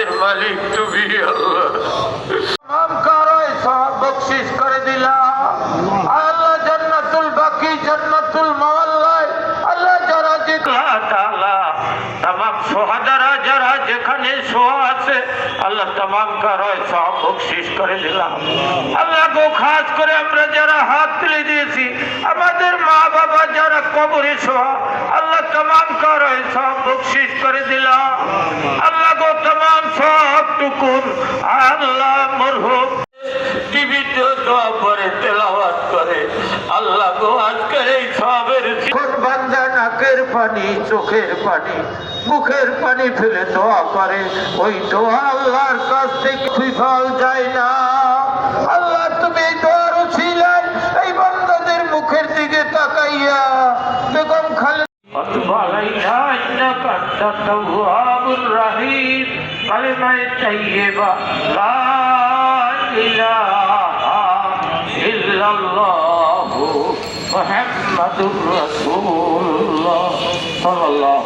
আমাদের মালিক তুমি আল্লাহ। নাম কারাই সব বকশিশ করে দিলাম আল্লাহ। জান্নাতুল বাকি জান্নাতুল মাওয়াল্লাহ আল্লাহ যারা তাআলা तमाम সোহাদারা যারা যেখানে শোয়া আছে আল্লাহ तमाम কারাই সব বকশিশ করে দিলাম আল্লাহ গো। খাস করে আমরা যারা হাত তুলে দিয়েছি আমাদের মা বাবা যারা কবরে শোয়া আল্লাহ तमाम কারাই সব বকশিশ করে দিলাম আল্লাহ গো। तमाम সব টুকুন আল্লাহ মরহুম টিভিতে দোয়া করে তেলাওয়াত করে আল্লাহ গো। আজকের এই সবের বান্দা নাকের পানি চোখের পানি মুখের পানি ফেলে দোয়া করে ওই দোয়া আল্লাহর কাছ থেকে বিফল যায় না। আল্লাহ তুমি এই দোয়ার উসিলায় এই বান্দাদের মুখের দিকে তাকাইয়া বেগম খালেদা وتب علينا إنك أنت التواب الرحيم كلمة طيبة لا إله إلا الله محمد رسول الله صلى الله